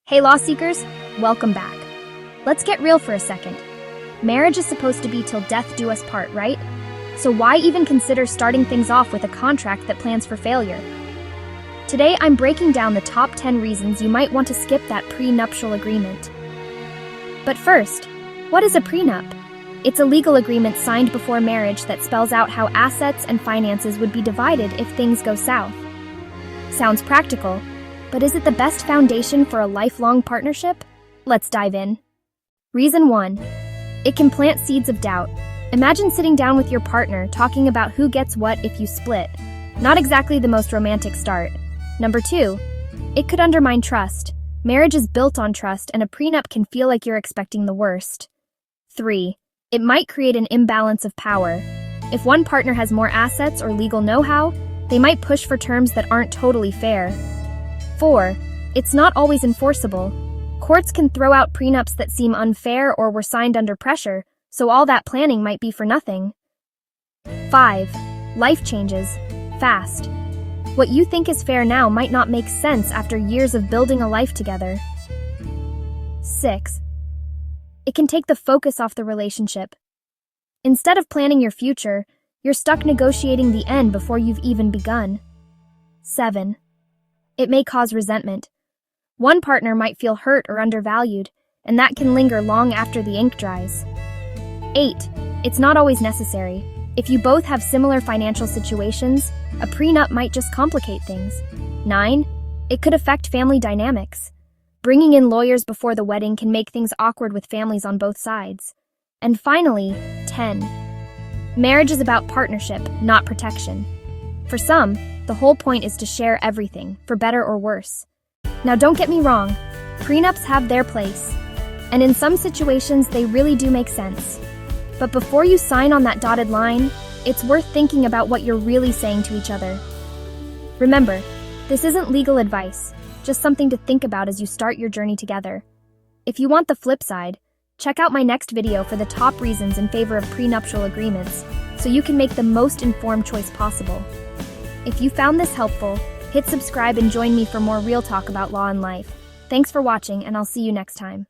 Hey law seekers, welcome back. Let's get real for a second. Marriage is supposed to be till death do us part, right? So why even consider starting things off with a contract that plans for failure? Today I'm breaking down the top 10 reasons you might want to skip that prenuptial agreement. But first, what is a prenup? It's a legal agreement signed before marriage that spells out how assets and finances would be divided if things go south. Sounds practical, but is it the best foundation for a lifelong partnership? Let's dive in. Reason 1. It can plant seeds of doubt. Imagine sitting down with your partner talking about who gets what if you split. Not exactly the most romantic start. Number 2. It could undermine trust. Marriage is built on trust, and a prenup can feel like you're expecting the worst. 3. It might create an imbalance of power. If one partner has more assets or legal know-how, they might push for terms that aren't totally fair. 4. It's not always enforceable. Courts can throw out prenups that seem unfair or were signed under pressure, so all that planning might be for nothing. 5. Life changes fast. What you think is fair now might not make sense after years of building a life together. 6. It can take the focus off the relationship. Instead of planning your future, you're stuck negotiating the end before you've even begun. 7. It may cause resentment. One partner might feel hurt or undervalued, and that can linger long after the ink dries. 8. It's not always necessary. If you both have similar financial situations, a prenup might just complicate things. 9. It could affect family dynamics. Bringing in lawyers before the wedding can make things awkward with families on both sides. And finally, 10. Marriage is about partnership, not protection. For some, the whole point is to share everything, for better or worse. Now don't get me wrong, prenups have their place, and in some situations they really do make sense. But before you sign on that dotted line, it's worth thinking about what you're really saying to each other. Remember, this isn't legal advice, just something to think about as you start your journey together. If you want the flip side, check out my next video for the top reasons in favor of prenuptial agreements, so you can make the most informed choice possible. If you found this helpful, hit subscribe and join me for more real talk about law and life. Thanks for watching, and I'll see you next time.